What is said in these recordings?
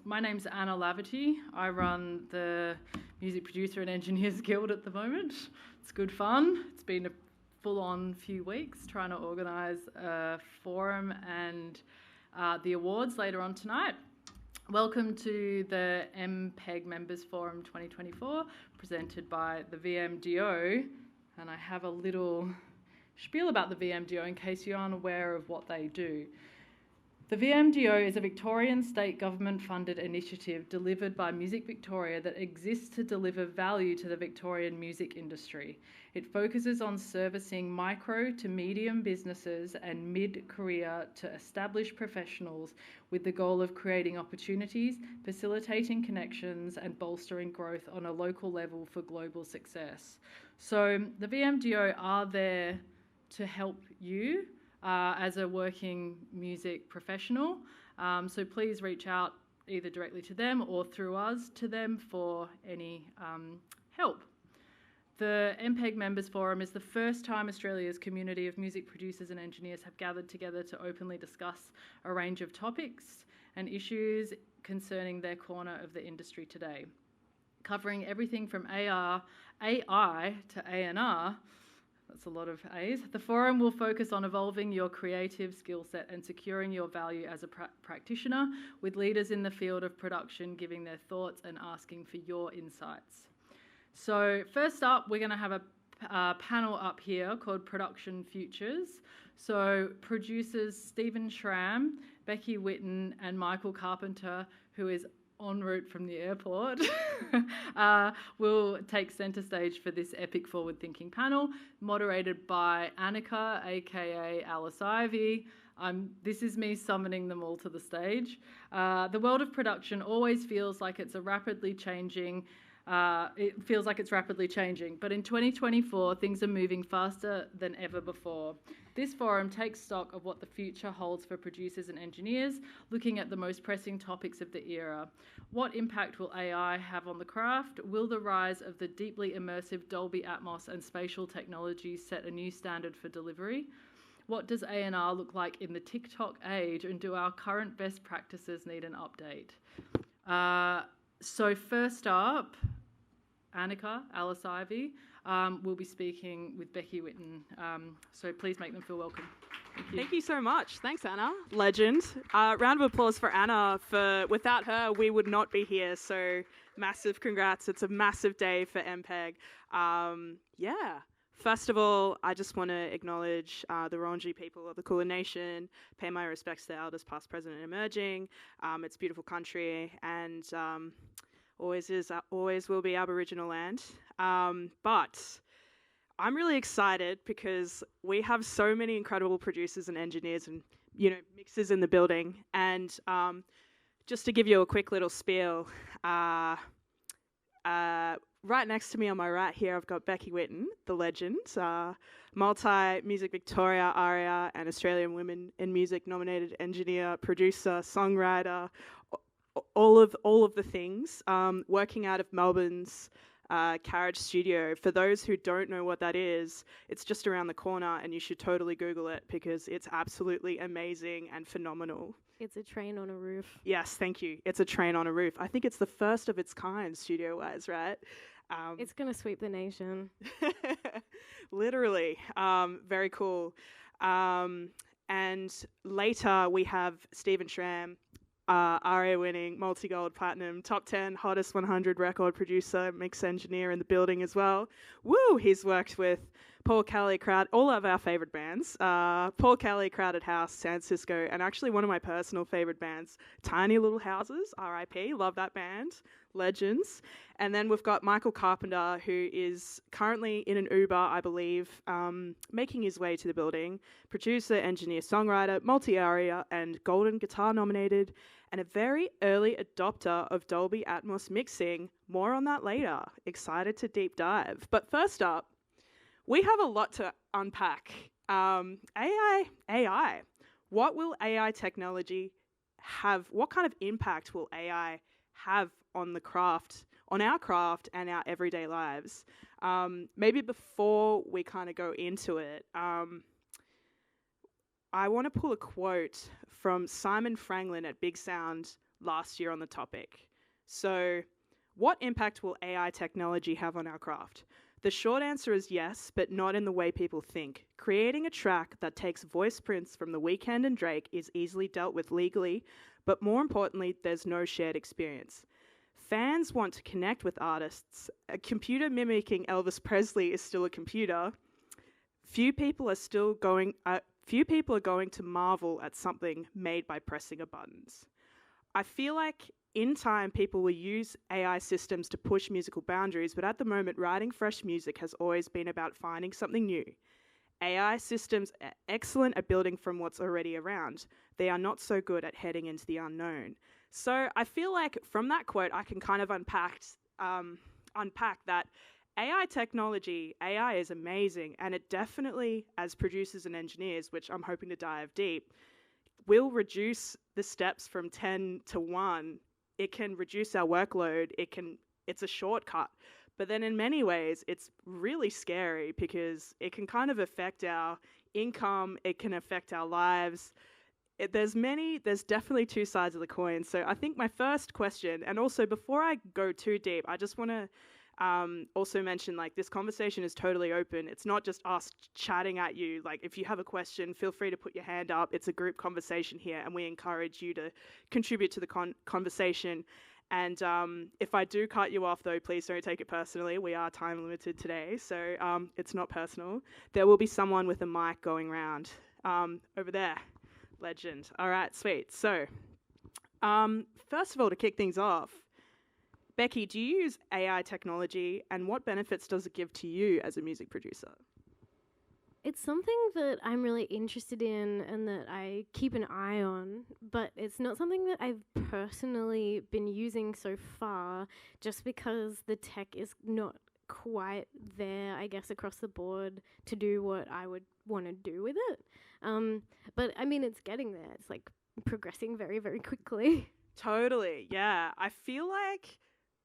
My name's Anna Laverty. I run the Music Producer and Engineers Guild at the moment. It's good fun. It's been a full-on few weeks trying to organise a forum and the awards later on tonight. Welcome to the MPEG Members Forum 2024, presented by the VMDO. And I have a little spiel about the VMDO in case you aren't aware of what they do. The VMDO is a Victorian state government-funded initiative delivered by Music Victoria that exists to deliver value to the Victorian music industry. It focuses on servicing micro to medium businesses and mid-career to established professionals with the goal of creating opportunities, facilitating connections, and bolstering growth on a local level for global success. So the VMDO are there to help you as a working music professional. So please reach out either directly to them or through us to them for any help. The MPEG Members Forum is the first time Australia's community of music producers and engineers have gathered together to openly discuss a range of topics and issues concerning their corner of the industry today. Covering everything from AI to A&R, that's a lot of A's. The forum will focus on evolving your creative skill set and securing your value as a practitioner, with leaders in the field of production giving their thoughts and asking for your insights. So first up, we're going to have a panel up here called Production Futures. So producers Steven Schram, Becki, Whitton and Michael Carpenter, who is en route from the airport, will take centre stage for this epic forward-thinking panel, moderated by Annika, aka Alice Ivy. This is me summoning them all to the stage. The world of production always feels like it's rapidly changing, but in 2024, things are moving faster than ever before. This forum takes stock of what the future holds for producers and engineers, looking at the most pressing topics of the era. What impact will AI have on the craft? Will the rise of the deeply immersive Dolby Atmos and spatial technologies set a new standard for delivery? What does A&R look like in the TikTok age, and do our current best practices need an update? So first up, Annika, Alice Ivy, will be speaking with Becki, Whitton. So please make them feel welcome. Thank you so much. Thanks, Anna. Legend. Round of applause for Anna. Without her, we would not be here. So massive congrats. It's a massive day for MPEG. First of all, I just want to acknowledge the Wurundjeri people of the Kulin Nation, pay my respects to the elders past, present and emerging. It's a beautiful country and always will be Aboriginal land. But I'm really excited because we have so many incredible producers and engineers and, mixers in the building. And just to give you a quick little spiel, right next to me on my right here, I've got Becki Whitton, the legend, multi-Music Victoria, ARIA, and Australian Women in Music nominated engineer, producer, songwriter, all of the things, working out of Melbourne's Carriage Studio. For those who don't know what that is, it's just around the corner and you should totally Google it because it's absolutely amazing and phenomenal. It's a train on a roof. Yes, thank you. It's a train on a roof. I think it's the first of its kind studio-wise, right? It's going to sweep the nation. Literally. Very cool. And later we have Steven Schram, ARIA winning, multi-gold, platinum, top 10, hottest 100 record producer, mix engineer in the building as well. Woo! He's worked with Paul Kelly, all of our favourite bands. Paul Kelly, Crowded House, San Cisco, and actually one of my personal favourite bands, Tiny Little Houses, RIP, love that band, legends. And then we've got Michael Carpenter, who is currently in an Uber, I believe, making his way to the building. Producer, engineer, songwriter, multi-ARIA and Golden Guitar nominated, and a very early adopter of Dolby Atmos mixing. More on that later. Excited to deep dive. But first up, we have a lot to unpack. AI. What will AI technology have? What kind of impact will AI have on the craft, on our craft and our everyday lives? Maybe before we kind of go into it, I want to pull a quote from Simon Franklin at Big Sound last year on the topic. So, what impact will AI technology have on our craft? The short answer is yes, but not in the way people think. Creating a track that takes voice prints from The Weeknd and Drake is easily dealt with legally, but more importantly, there's no shared experience. Fans want to connect with artists. A computer mimicking Elvis Presley is still a computer. Few people are going to marvel at something made by pressing a buttons. I feel like in time, people will use AI systems to push musical boundaries, but at the moment, writing fresh music has always been about finding something new. AI systems are excellent at building from what's already around. They are not so good at heading into the unknown. So I feel like from that quote, I can kind of unpack that AI technology, AI is amazing, and it definitely, as producers and engineers, which I'm hoping to dive deep, will reduce the steps from 10 to 1. It can reduce our workload. It's a shortcut. But then in many ways, it's really scary because it can kind of affect our income. It can affect our lives. There's definitely two sides of the coin. So I think my first question, and also before I go too deep, I just want to also mention, like, this conversation is totally open. It's not just us chatting at you. Like, if you have a question, feel free to put your hand up. It's a group conversation here, and we encourage you to contribute to the conversation. And if I do cut you off, though, please don't take it personally. We are time limited today, so it's not personal. There will be someone with a mic going around over there. Legend. All right, sweet. So first of all, to kick things off, Becki, do you use AI technology, and what benefits does it give to you as a music producer? It's something that I'm really interested in and that I keep an eye on, but it's not something that I've personally been using so far, just because the tech is not quite there, I guess, across the board to do what I would want to do with it. But I mean, it's getting there. It's like progressing very, very quickly. Totally, yeah. I feel like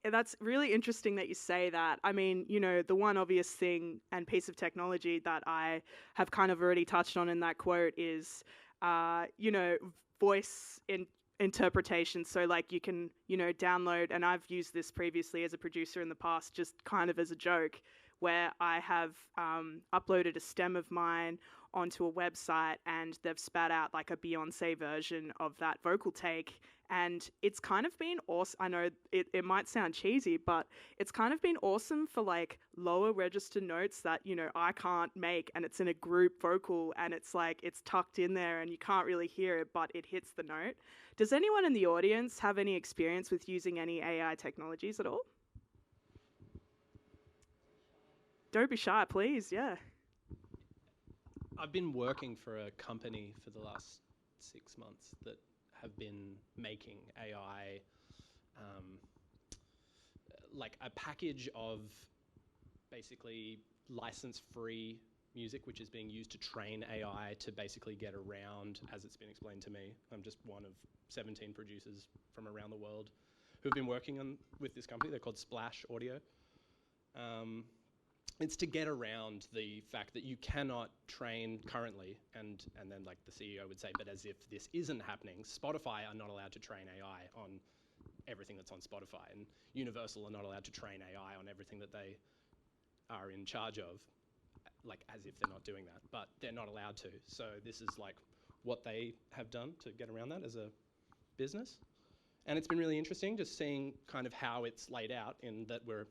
that's really interesting that you say that. I mean, you know, the one obvious thing and piece of technology that I have kind of already touched on in that quote is, you know, voice interpretation. So, like, you can, you know, download, and I've used this previously as a producer in the past, just kind of as a joke, where I have uploaded a stem of mine onto a website, and they've spat out like a Beyonce version of that vocal take. And it's kind of been awesome. I know it might sound cheesy, but it's kind of been awesome for like lower register notes that, you know, I can't make, and it's in a group vocal, and it's like it's tucked in there and you can't really hear it, but it hits the note. Does anyone in the audience have any experience with using any AI technologies at all? Don't be shy, please. Yeah. I've been working for a company for the last 6 months that have been making AI, like a package of basically license-free music, which is being used to train AI to basically get around, as it's been explained to me. I'm just one of 17 producers from around the world who've been working with this company. They're called Splash Audio. It's to get around the fact that you cannot train currently, and then like the CEO would say, but as if this isn't happening, Spotify are not allowed to train AI on everything that's on Spotify, and Universal are not allowed to train AI on everything that they are in charge of, like as if they're not doing that, but they're not allowed to. So this is like what they have done to get around that as a business. And it's been really interesting just seeing kind of how it's laid out, in that we're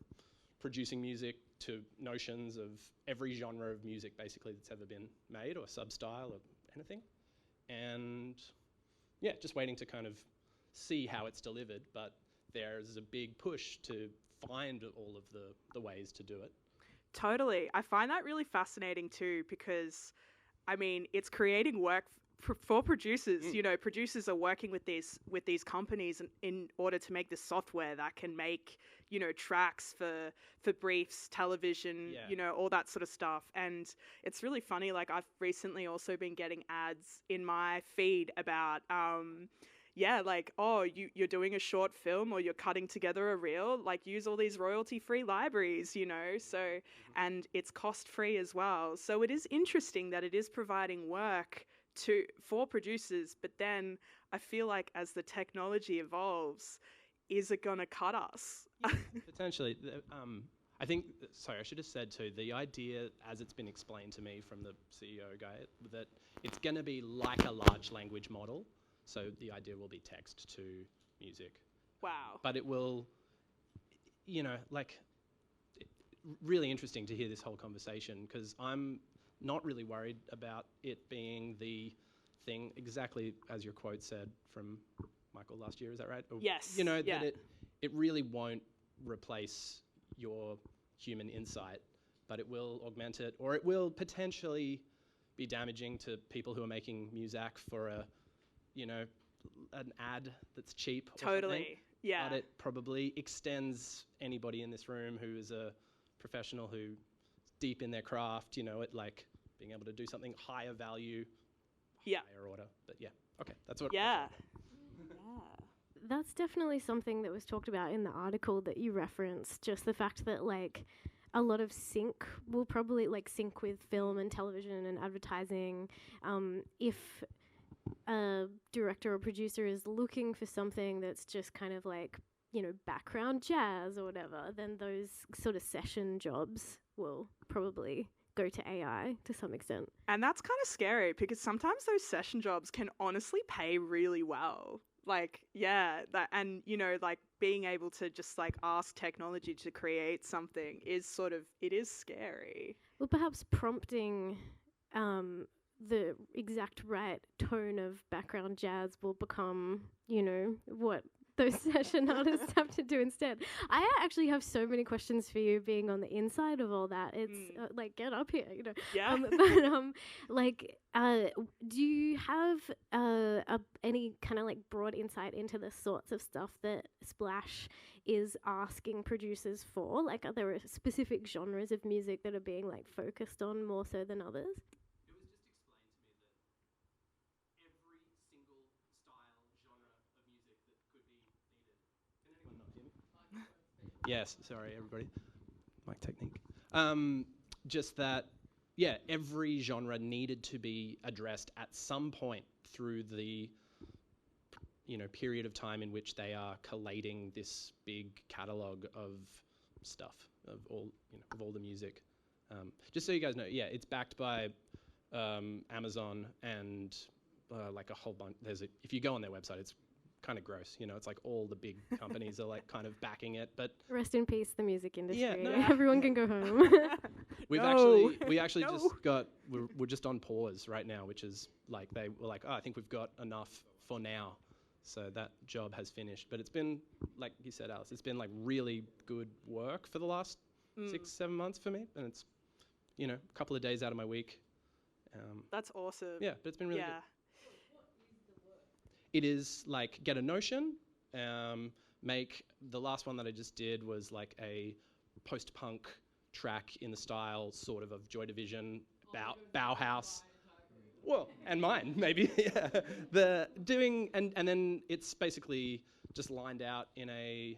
producing music to notions of every genre of music basically that's ever been made, or sub-style or anything. And yeah, just waiting to kind of see how it's delivered, but there's a big push to find all of the ways to do it. Totally. I find that really fascinating too, because I mean, it's creating work for producers. You know, producers are working with these companies in order to make this software that can make, you know, tracks for briefs, television, you know, all that sort of stuff. And it's really funny. Like, I've recently also been getting ads in my feed about, like, oh, you're doing a short film, or you're cutting together a reel, like, use all these royalty-free libraries, you know, so, and it's cost-free as well. So it is interesting that it is providing work for producers, but then I feel like as the technology evolves, is it going to cut us? Potentially. I think, sorry, I should have said too, the idea as it's been explained to me from the CEO guy, that it's going to be like a large language model. So the idea will be text to music. Wow. But it will, really interesting to hear this whole conversation, because I'm not really worried about it being the thing, exactly as your quote said from Michael last year, is that right? Or, Yes. That it really won't replace your human insight, but it will augment it, or it will potentially be damaging to people who are making music for an ad that's cheap. Totally. Yeah. But it probably extends anybody in this room who is a professional who's deep in their craft, at like being able to do something higher value, higher order. But yeah, okay, that's what. Yeah. That's definitely something that was talked about in the article that you referenced, just the fact that like a lot of sync will probably like sync with film and television and advertising. If a director or producer is looking for something that's just kind of like, background jazz or whatever, then those sort of session jobs will probably go to AI to some extent. And that's kind of scary because sometimes those session jobs can honestly pay really well. Like, like being able to just like ask technology to create something is it is scary. Well, perhaps prompting the exact right tone of background jazz will become, what those session artists have to do instead. I actually have so many questions for you being on the inside of all that. It's like, get up here, Yeah. Do you have any kind of like broad insight into the sorts of stuff that Splash is asking producers for? Like, are there specific genres of music that are being like focused on more so than others? Yes, sorry, everybody. Mic technique. Just that, every genre needed to be addressed at some point through the, period of time in which they are collating this big catalogue of stuff, of all the music. Just so you guys know, it's backed by Amazon and like a whole bunch. If you go on their website, it's kind of gross, it's like all the big companies are like kind of backing it, but rest in peace the music industry. Yeah, everyone can go home. we actually we're just on pause right now, which is like they were like, I think we've got enough for now, so that job has finished. But it's been, like you said, Alice, it's been like really good work for the last 6-7 months for me, and it's a couple of days out of my week. That's awesome. Yeah, but it's been really good. It is like get a notion, make the last one that I just did was like a post-punk track in the style sort of Joy Division, Bauhaus. Well, and mine maybe. Yeah, and then it's basically just lined out in a.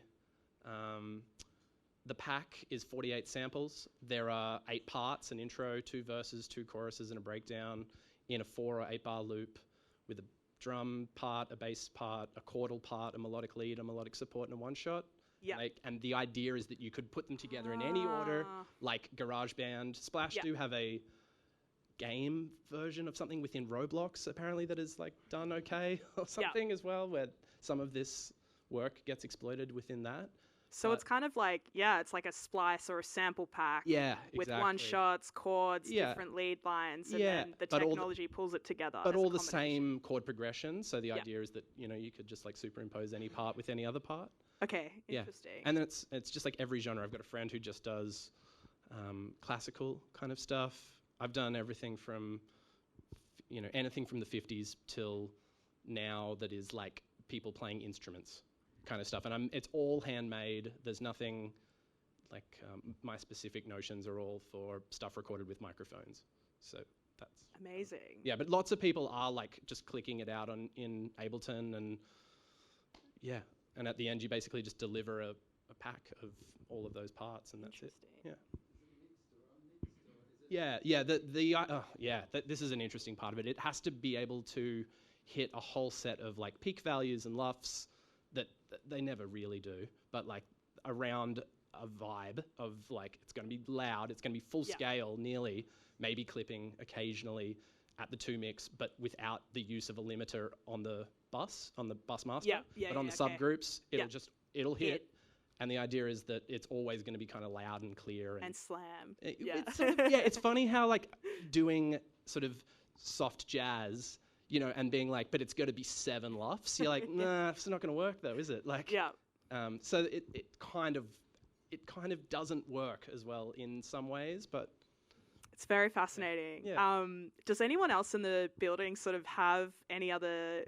The pack is 48 samples. There are 8 parts: an intro, 2 verses, 2 choruses, and a breakdown in a 4 or 8 bar loop with a drum part, a bass part, a chordal part, a melodic lead, a melodic support, and a one-shot. Yeah. And the idea is that you could put them together in any order, like GarageBand. Splash do have a game version of something within Roblox, apparently, that is like done okay or something as well, where some of this work gets exploited within that. So it's kind of like, it's like a splice or a sample pack. Yeah, with one-shots, chords, different lead lines, and then the technology pulls it together. But all the same chord progression. So the idea is that, you could just like superimpose any part with any other part. Okay, interesting. And then it's just like every genre. I've got a friend who just does classical kind of stuff. I've done everything from, anything from the 50s till now that is like people playing instruments kind of stuff, and it's all handmade. There's nothing like my specific notions are all for stuff recorded with microphones. So that's amazing. Yeah, but lots of people are like just clicking it out in Ableton, and and at the end you basically just deliver a pack of all of those parts, and that's it. This is an interesting part of it. It has to be able to hit a whole set of like peak values and LUFs that they never really do, but like around a vibe of like it's going to be loud, it's going to be full scale nearly, maybe clipping occasionally at the 2 mix, but without the use of a limiter on the bus master. But on the subgroups, it'll hit. And the idea is that it's always going to be kind of loud and clear and slam. It's sort of, it's funny how like doing sort of soft jazz, you know, and being like, but it's got to be 7 LUFs. You're like, nah, it's not going to work though, is it? Like, so it kind of doesn't work as well in some ways, but it's very fascinating. Does anyone else in the building sort of have any other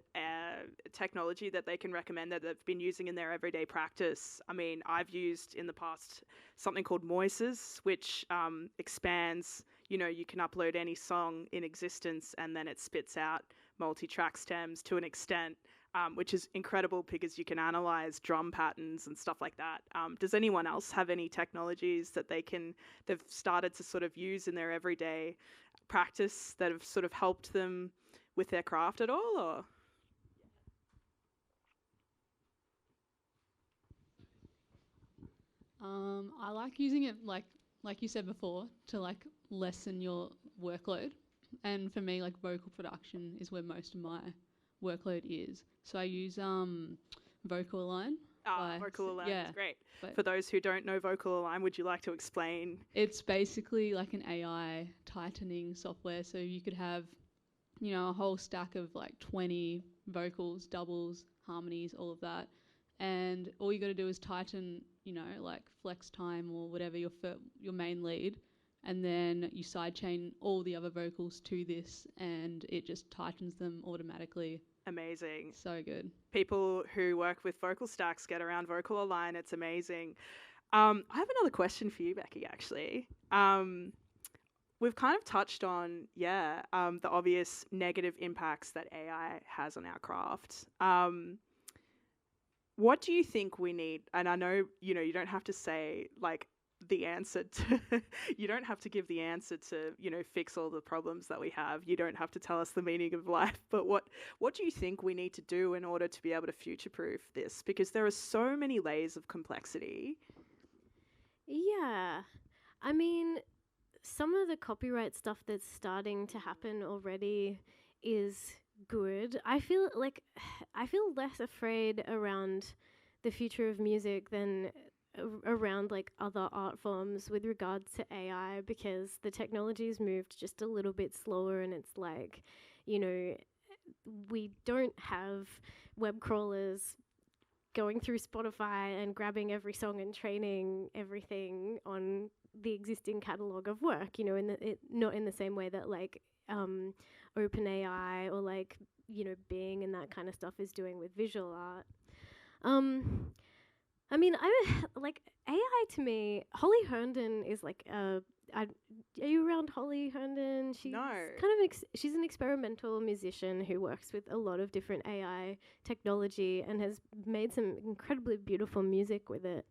technology that they can recommend that they've been using in their everyday practice? I mean, I've used in the past something called Moises, which expands, you know, you can upload any song in existence and then it spits out multi-track stems to an extent, which is incredible because you can analyze drum patterns and stuff like that. Does anyone else have any technologies that they've started to sort of use in their everyday practice that have sort of helped them with their craft at all? Or? I like using it like you said before to like lessen your workload, and for me like vocal production is where most of my workload is. So I use Vocal Align. Vocal Align is great. But for those who don't know Vocal Align, would you like to explain? It's basically like an AI tightening software. So you could have, you know, a whole stack of like 20 vocals, doubles, harmonies, all of that. And all you got to do is tighten, you know, like flex time or whatever your main lead. And then you sidechain all the other vocals to this and it just tightens them automatically. Amazing. So good. People who work with vocal stacks get around Vocal Align. It's amazing. I have another question for you, Becki, actually. We've kind of touched on, the obvious negative impacts that AI has on our craft. What do you think we need? And I know, you know, you don't have to say like the answer to, you don't have to give the answer to, you know, fix all the problems that we have. You don't have to tell us the meaning of life, but what do you think we need to do in order to be able to future-proof this? Because there are so many layers of complexity. Yeah. I mean, some of the copyright stuff that's starting to happen already is good. I feel less afraid around the future of music than around like other art forms with regards to AI, because the technology's moved just a little bit slower, and it's like, you know, we don't have web crawlers going through Spotify and grabbing every song and training everything on the existing catalog of work, you know, not in the same way that like OpenAI or like, you know, Bing and that kind of stuff is doing with visual art. I mean, I'm like AI to me. Holly Herndon is like are you around Holly Herndon? She's kind of she's an experimental musician who works with a lot of different AI technology and has made some incredibly beautiful music with it.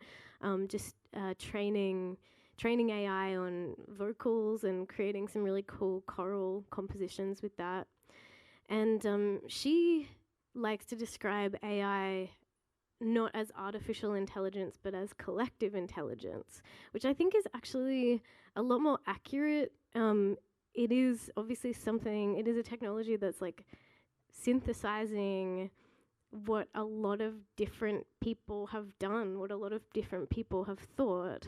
Just training AI on vocals and creating some really cool choral compositions with that. And she likes to describe AI not as artificial intelligence, but as collective intelligence, which I think is actually a lot more accurate. It is obviously it is a technology that's like synthesizing what a lot of different people have done, what a lot of different people have thought.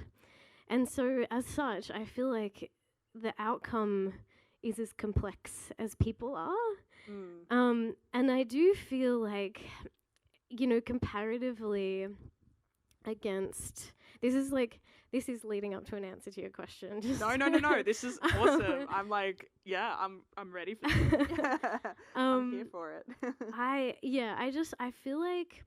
And so as such, I feel like the outcome is as complex as people are. And I do feel like, you know, comparatively against, this is leading up to an answer to your question. No. This is awesome. I'm like, I'm ready for it. I'm here for it. I feel like,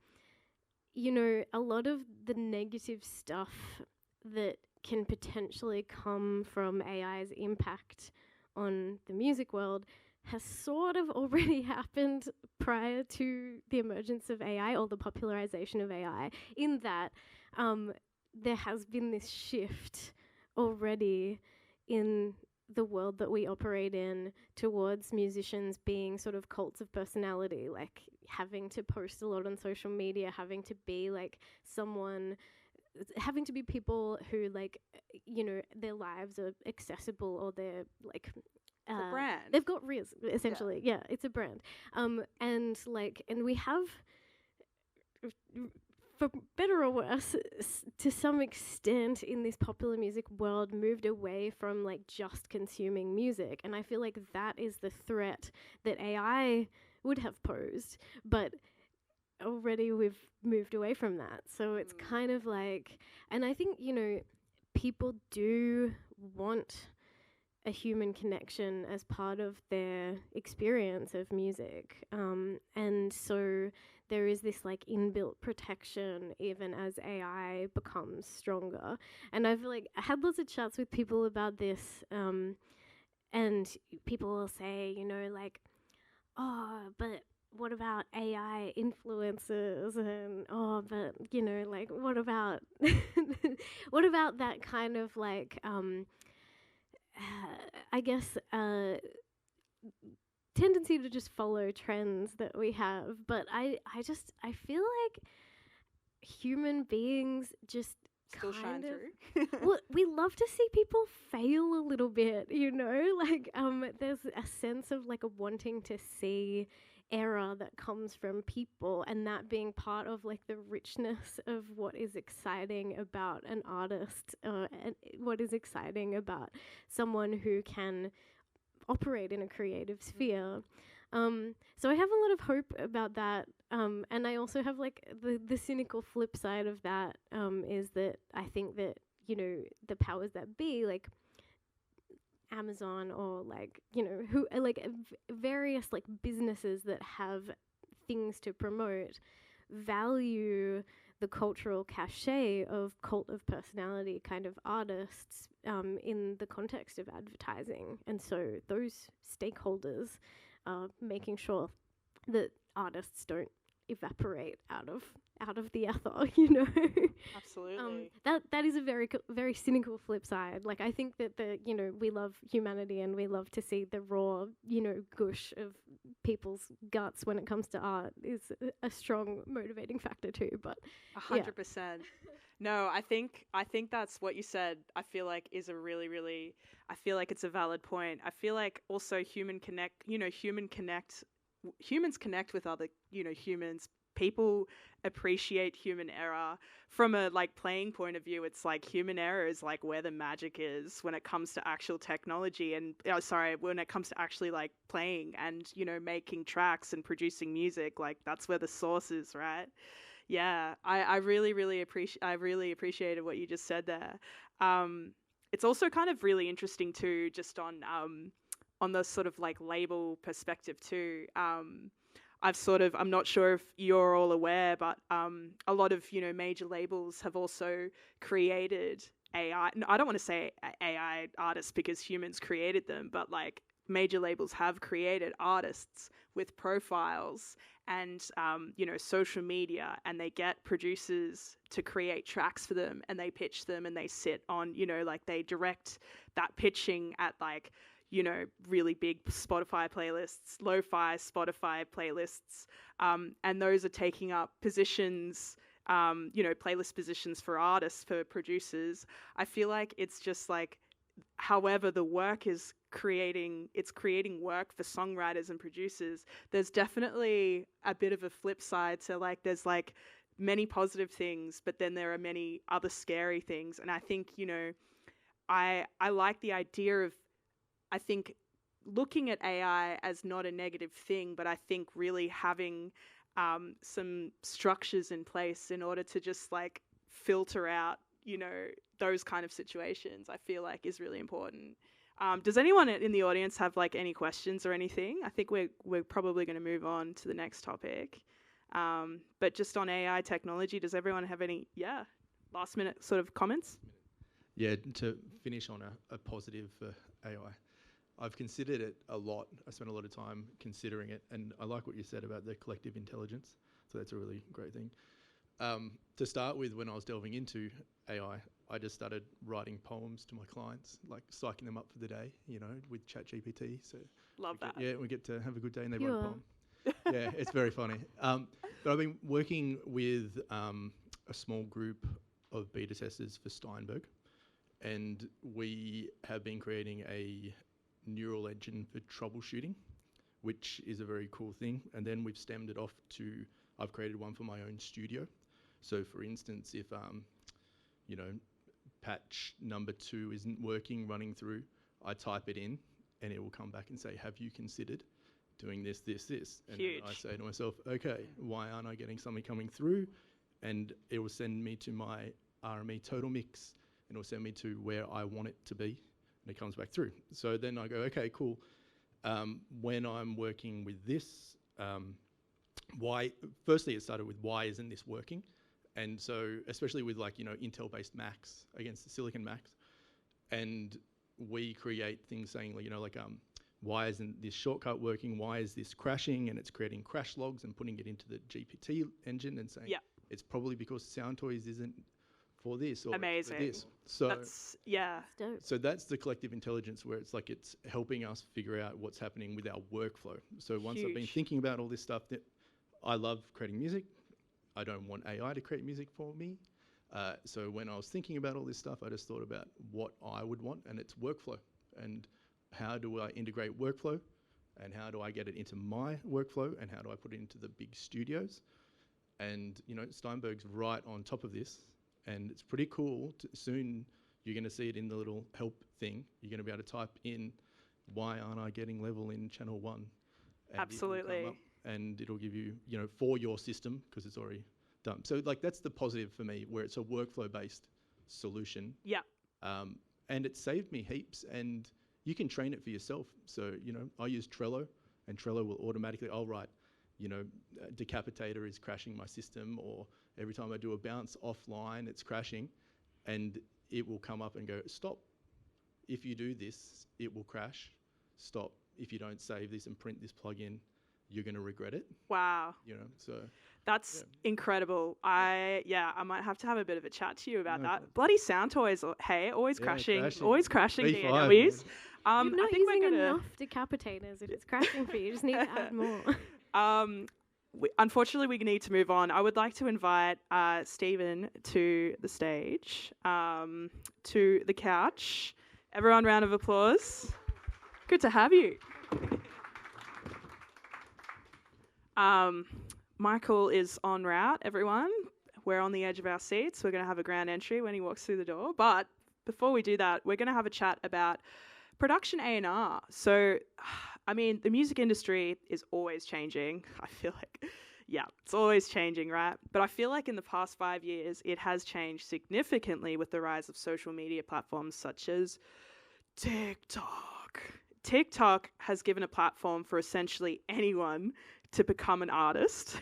you know, a lot of the negative stuff that can potentially come from AI's impact on the music world has sort of already happened prior to the emergence of AI or the popularization of AI, in that there has been this shift already in the world that we operate in towards musicians being sort of cults of personality, like having to post a lot on social media, having to be like someone, having to be people who like, you know, their lives are accessible, or they're like a brand. They've got essentially. Yeah, it's a brand. And we have, for better or worse, to some extent in this popular music world, moved away from like just consuming music. And I feel like that is the threat that AI would have posed. But already we've moved away from that. So it's kind of like, and I think, you know, people do want a human connection as part of their experience of music. And so there is this like inbuilt protection even as AI becomes stronger. And I've like had lots of chats with people about this, and people will say, you know, like, oh, but what about AI influencers? And oh, but you know, like, what about what about that kind of like I guess tendency to just follow trends that we have. But I feel like human beings just still shine through. Well, we love to see people fail a little bit, you know, like there's a sense of like a wanting to see error that comes from people, and that being part of like the richness of what is exciting about an artist, and what is exciting about someone who can operate in a creative sphere. So I have a lot of hope about that, and I also have like the cynical flip side of that, is that I think that, you know, the powers that be, like Amazon, or like, you know, who like various like businesses that have things to promote, value the cultural cachet of cult of personality kind of artists in the context of advertising. And so those stakeholders are making sure that artists don't evaporate out of the ether, you know. Absolutely. That is a very cynical flip side. Like, I think that you know, we love humanity and we love to see the raw, you know, gush of people's guts when it comes to art is a strong motivating factor too. But 100%. No, I think that's what you said. I feel like is a really, I feel like it's a valid point. I feel like also humans connect with other, you know, humans. People appreciate human error. From a like playing point of view, it's like human error is like where the magic is when it comes to actual technology, and when it comes to actually like playing and, you know, making tracks and producing music. Like, that's where the source is, right? Yeah, I really appreciated what you just said there. It's also kind of really interesting too, just on the sort of like label perspective too. I'm not sure if you're all aware, but a lot of, you know, major labels have also created AI. No, I don't want to say AI artists because humans created them, but like major labels have created artists with profiles and, you know, social media, and they get producers to create tracks for them, and they pitch them, and they sit on, you know, like they direct that pitching at like, you know, really big Spotify playlists, lo-fi Spotify playlists, and those are taking up positions, you know, playlist positions for artists, for producers. I feel like it's just like, however the work is creating work for songwriters and producers, there's definitely a bit of a flip side. So like, there's like many positive things, but then there are many other scary things. And I think, you know, I like the idea of, I think, looking at AI as not a negative thing, but I think really having some structures in place in order to just like filter out, you know, those kind of situations, I feel like is really important. Does anyone in the audience have like any questions or anything? I think we're probably going to move on to the next topic. But just on AI technology, does everyone have any last minute sort of comments? Yeah, to finish on a positive for AI. I've considered it a lot. I spent a lot of time considering it, and I like what you said about the collective intelligence. So that's a really great thing. To start with, when I was delving into AI, I just started writing poems to my clients, like psyching them up for the day, with ChatGPT. So Love that. we get to have a good day and they Pure. write a poem. Yeah, it's very funny. But I've been working with a small group of beta testers for Steinberg, and we have been creating a neural engine for troubleshooting, which is a very cool thing. And then we've stemmed it off to, I've created one for my own studio. So for instance, if, patch number 2 isn't working running through, I type it in and it will come back and say, have you considered doing this, this, this? And Huge. I say to myself, okay, why aren't I getting something coming through? And it will send me to my RME total mix, and it will send me to where I want it to be, and it comes back through. So then I go, okay, cool. When I'm working with this, firstly it started with why isn't this working? And so especially with Intel-based Macs against the Silicon Macs, and we create things saying, why isn't this shortcut working? Why is this crashing? And it's creating crash logs and putting it into the GPT engine and saying, it's probably because SoundToys isn't for this or Amazing. for this. So That's Dope. so that's the collective intelligence where it's helping us figure out what's happening with our workflow. So once I've been Huge. thinking about all this stuff, that I love creating music. I don't want AI to create music for me. So when I was thinking about all this stuff, I just thought about what I would want, and it's workflow. And how do I integrate workflow? And how do I get it into my workflow? And how do I put it into the big studios? And, Steinberg's right on top of this. And it's pretty cool. Soon you're going to see it in the little help thing. You're going to be able to type in, why aren't I getting level in channel 1? And Absolutely. and it'll give you, for your system, because it's already done. So that's the positive for me, where it's a workflow-based solution. Yeah. And it saved me heaps, and you can train it for yourself. So, I use Trello, and Trello will automatically, Decapitator is crashing my system, or every time I do a bounce offline, it's crashing, and it will come up and go, stop. If you do this, it will crash. Stop. If you don't save this and print this plugin, you're going to regret it. Wow. So That's incredible. I might have to have a bit of a chat to you about No that. problem. Bloody SoundToys, always crashing. Always crashing V5, DAWs. You're not I think using we're gonna. enough decapitators if it's crashing for you. You just need to add more. Unfortunately, we need to move on. I would like to invite Steven to the stage, to the couch. Everyone, round of applause. Good to have you. Michael is en route, everyone. We're on the edge of our seats. We're going to have a grand entry when he walks through the door. But before we do that, we're going to have a chat about production A&R. So, the music industry is always changing. I feel like, it's always changing, right? But I feel like in the past 5 years, it has changed significantly with the rise of social media platforms such as TikTok. TikTok has given a platform for essentially anyone to become an artist,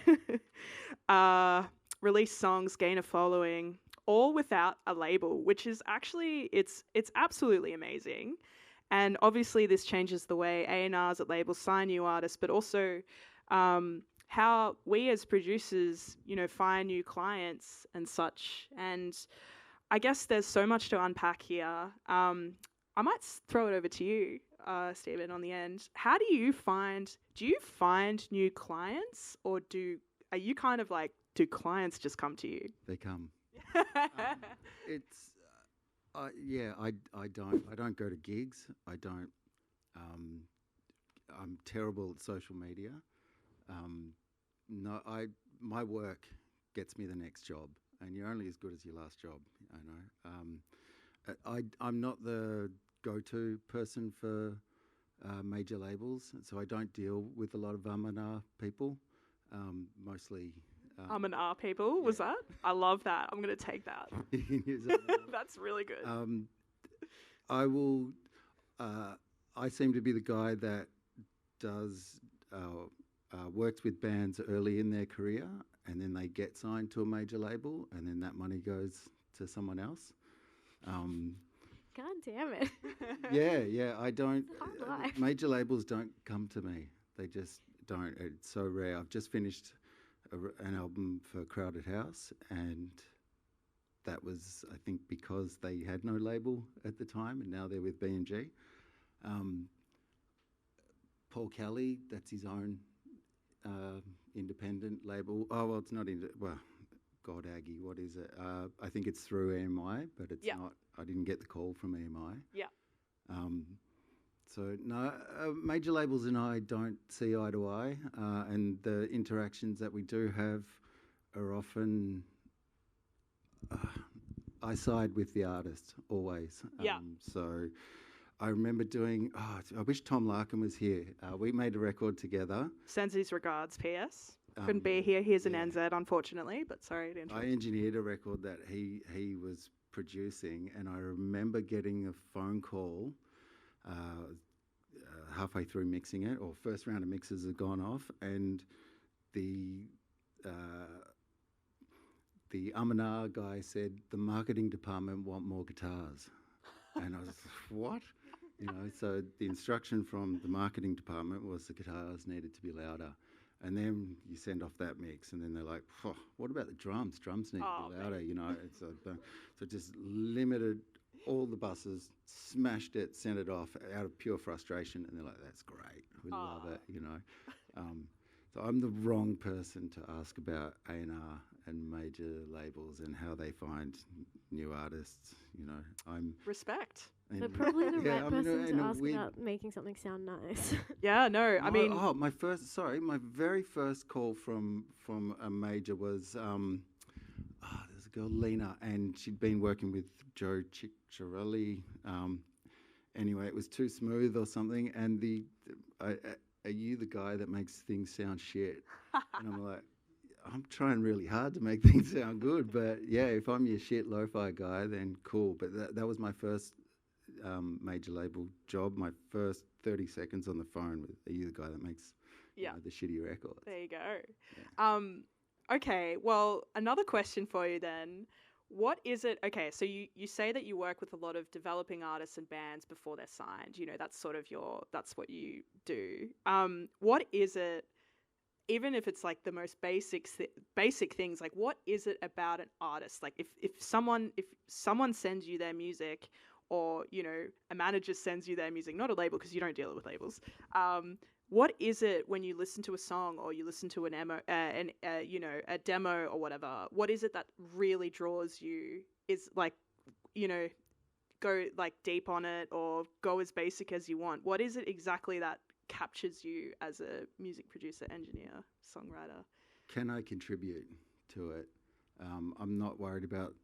release songs, gain a following, all without a label, which is actually, it's absolutely amazing. And obviously this changes the way A&Rs at labels sign new artists, but also how we as producers, find new clients and such. And I guess there's so much to unpack here. I might throw it over to you, Steven, on the end. How do you find new clients, or do clients just come to you? They come. I don't go to gigs. I don't. I'm terrible at social media. My work gets me the next job, and you're only as good as your last job. I know. I'm not the go-to person for major labels, so I don't deal with a lot of and ah people. Mostly. And ah people, was that? I love that. I'm going to take that. You can use that. That's really good. I will. I seem to be the guy that does works with bands early in their career, and then they get signed to a major label, and then that money goes to someone else. God damn it. Yeah. I don't. It's a hard life. Major labels don't come to me. They just don't. It's so rare. I've just finished an album for Crowded House, and that was, I think, because they had no label at the time, and now they're with B&G. Paul Kelly, that's his own independent label. Oh, well, it's not God Aggie, what is it? I think it's through EMI, but it's not. I didn't get the call from EMI. Yeah. So no, major labels and I don't see eye to eye, and the interactions that we do have are often. I side with the artist always. Yeah. So I remember doing. Oh, I wish Tom Larkin was here. We made a record together. Sends his regards. P.S. Couldn't be here. Here's an NZ, unfortunately, but sorry to interrupt. I engineered a record that he was producing, and I remember getting a phone call halfway through mixing it, or first round of mixes had gone off, and the R guy said, the marketing department want more guitars. And I was, what? You know, so the instruction from the marketing department was the guitars needed to be louder. And then you send off that mix, and then they're like, oh, what about the drums? Drums need to be louder, you know. So just limited all the buses, smashed it, sent it off out of pure frustration, and they're like, that's great. We love it, you know. So I'm the wrong person to ask about A&R and major labels and how they find new artists, you know. I'm respect. But probably the right person to ask about making something sound nice. Yeah, no, I mean... Oh, my very first call from a major was, there's a girl, Lena, and she'd been working with Joe Cicciarelli. Anyway, it was too smooth or something, and are you the guy that makes things sound shit? And I'm like, I'm trying really hard to make things sound good, but yeah, if I'm your shit lo-fi guy, then cool. But that was my first major label job, my first 30 seconds on the phone with, are you the guy that makes you know, the shitty records? There you go. Yeah. Okay, well, another question for you then. What is it? Okay, so you say that you work with a lot of developing artists and bands before they're signed. You know, that's sort of that's what you do. What is it, even if it's like the most basic things, like what is it about an artist? Like if someone sends you their music, or, you know, a manager sends you their music, not a label because you don't deal with labels. What is it when you listen to a song or you listen to a demo or whatever? What is it that really draws you? Is like, you know, go like deep on it or go as basic as you want. What is it exactly that captures you as a music producer, engineer, songwriter? Can I contribute to it? I'm not worried about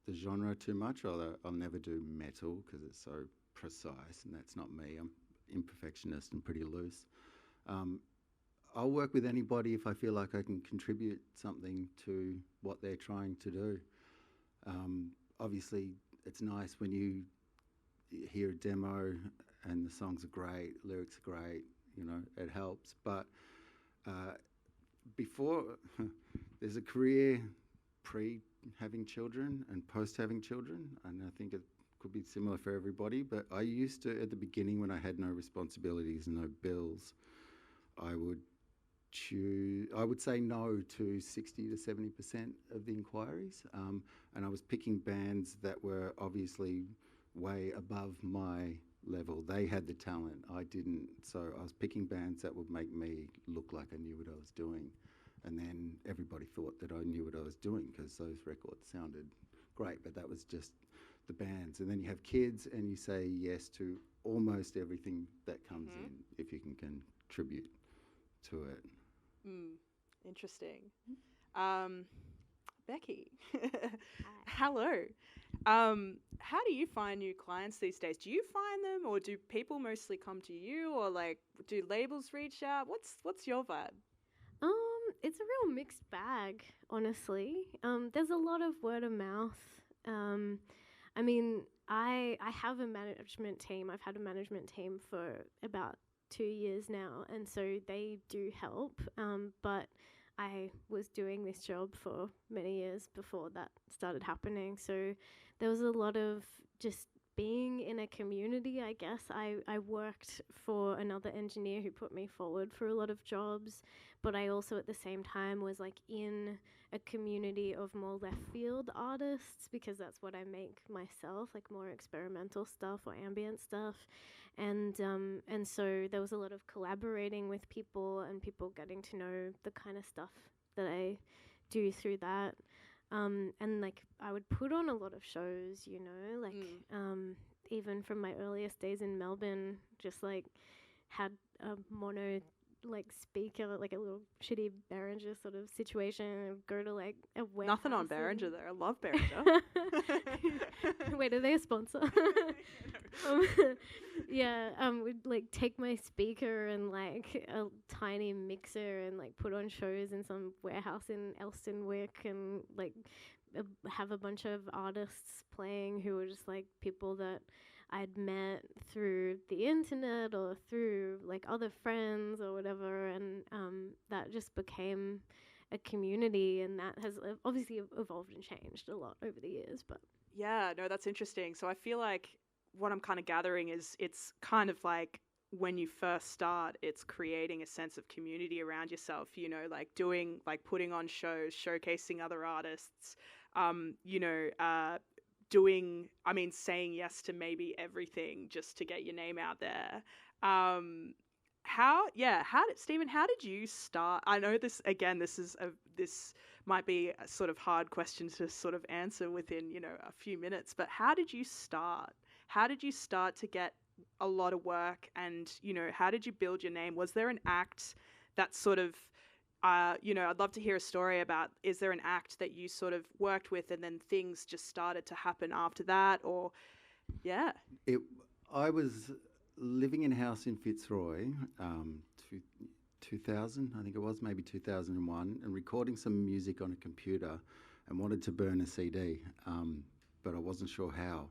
the genre too much, although I'll never do metal because it's so precise, and that's not me. I'm imperfectionist and pretty loose. I'll work with anybody if I feel like I can contribute something to what they're trying to do. Obviously, it's nice when you hear a demo and the songs are great, lyrics are great, you know, it helps. But before, there's a career pre-having children and post-having children, and I think it could be similar for everybody, but I used to, at the beginning when I had no responsibilities and no bills, I would say no to 60 to 70% of the inquiries, and I was picking bands that were obviously way above my level. They had the talent, I didn't, so I was picking bands that would make me look like I knew what I was doing, and then everybody thought that I knew what I was doing because those records sounded great, but that was just the bands. And then you have kids and you say yes to almost everything that comes in if you can contribute to it. Interesting. Becki, hello. How do you find new clients these days? Do you find them, or do people mostly come to you, or like do labels reach out? What's your vibe? It's a real mixed bag, honestly. There's a lot of word of mouth. I mean, I have a management team. I've had a management team for about 2 years now, and so they do help. But I was doing this job for many years before that started happening. So there was a lot of just being in a community, I guess. I worked for another engineer who put me forward for a lot of jobs, but I also at the same time was like in a community of more left field artists, because that's what I make myself, like more experimental stuff or ambient stuff. And so there was a lot of collaborating with people and people getting to know the kind of stuff that I do through that. And like I would put on a lot of shows, you know, like even from my earliest days in Melbourne, just like had a mono like speaker, like a little shitty Behringer sort of situation, and go to like a warehouse. Nothing on Behringer there. I love Behringer. Wait, are they a sponsor? Would like take my speaker and like a tiny mixer and like put on shows in some warehouse in Elstonwick and like have a bunch of artists playing who were just like people that I'd met through the internet or through like other friends or whatever, and that just became a community, and that has obviously evolved and changed a lot over the years. But yeah, no, that's interesting. So I feel like what I'm kind of gathering is it's kind of like when you first start, it's creating a sense of community around yourself, you know, like doing, like putting on shows, showcasing other artists, saying yes to maybe everything just to get your name out there. Stephen, how did you start? I know this might be a sort of hard question to sort of answer within, you know, a few minutes, but how did you start? How did you start to get a lot of work, and, you know, how did you build your name? Was there an act that sort of, I'd love to hear a story about, is there an act that you sort of worked with and then things just started to happen after that, or, yeah? I was living in a house in Fitzroy, 2000, I think it was, maybe 2001, and recording some music on a computer and wanted to burn a CD, but I wasn't sure how.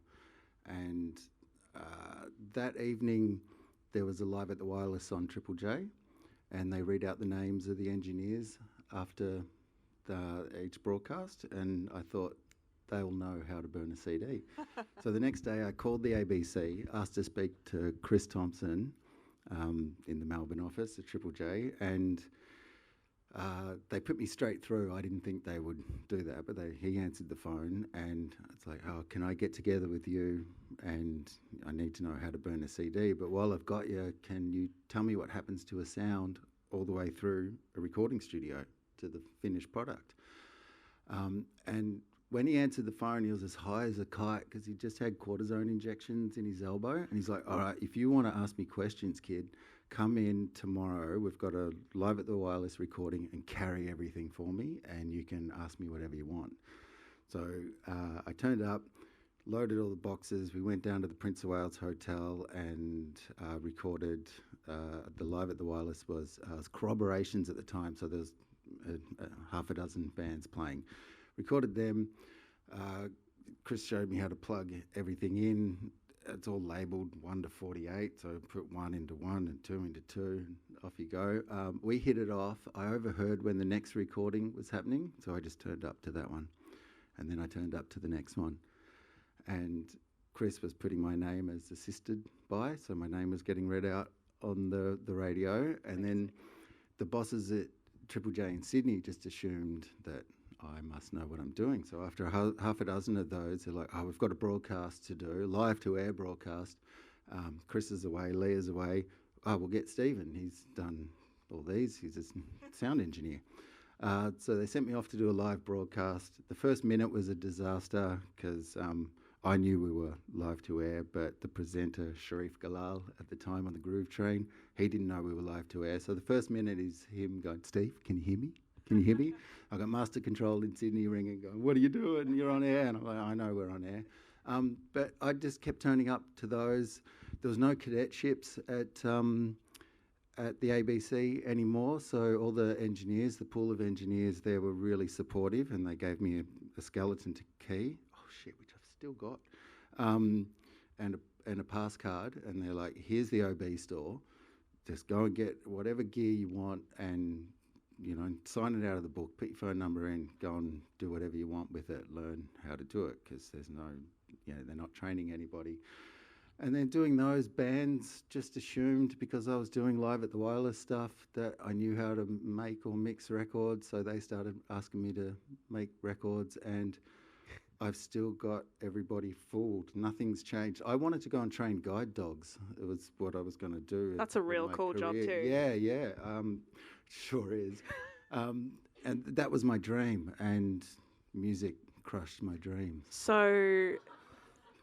And that evening there was a Live at the Wireless on Triple J, and they read out the names of the engineers after each broadcast, and I thought, they'll know how to burn a CD. So the next day I called the ABC, asked to speak to Chris Thompson in the Melbourne office at Triple J, and they put me straight through. I didn't think they would do that, but he answered the phone, and it's like, oh, can I get together with you? And I need to know how to burn a CD. But while I've got you, can you tell me what happens to a sound all the way through a recording studio to the finished product? And when he answered the phone, he was as high as a kite because he just had cortisone injections in his elbow. And he's like, all right, if you want to ask me questions, kid, come in tomorrow. We've got a Live at the Wireless recording, and carry everything for me, and you can ask me whatever you want. So I turned up, loaded all the boxes. We went down to the Prince of Wales Hotel and recorded. The Live at the Wireless was corroborations at the time, so there was half a dozen bands playing. Recorded them. Chris showed me how to plug everything in. It's all labelled 1 to 48, so put 1 into 1 and 2 into 2, and off you go. We hit it off. I overheard when the next recording was happening, so I just turned up to that one. And then I turned up to the next one. And Chris was putting my name as assisted by, so my name was getting read out on the radio. And then the bosses at Triple J in Sydney just assumed that I must know what I'm doing. So after half a dozen of those, they're like, oh, we've got a broadcast to do, live to air broadcast. Chris is away, Leah's away. Oh, we'll get Steven. He's done all these. He's a sound engineer. So they sent me off to do a live broadcast. The first minute was a disaster because I knew we were live to air, but the presenter, Sharif Galal, at the time on the Groove Train, he didn't know we were live to air. So the first minute is him going, Steve, can you hear me? Can you hear me? I got Master Control in Sydney ringing, going, what are you doing? You're on air. And I'm like, I know we're on air. But I just kept turning up to those. There was no cadetships at the ABC anymore, so all the engineers, the pool of engineers there were really supportive, and they gave me a skeleton to key, which I've still got, and a pass card, and they're like, here's the OB store, just go and get whatever gear you want, and sign it out of the book, put your phone number in, go and do whatever you want with it, learn how to do it, because there's no they're not training anybody. And then doing those, bands just assumed, because I was doing Live at the Wireless stuff, that I knew how to make or mix records. So they started asking me to make records, and I've still got everybody fooled. Nothing's changed. I wanted to go and train guide dogs. It was what I was going to do. That's a real cool job too. Yeah. Sure is. And that was my dream, and music crushed my dreams. So,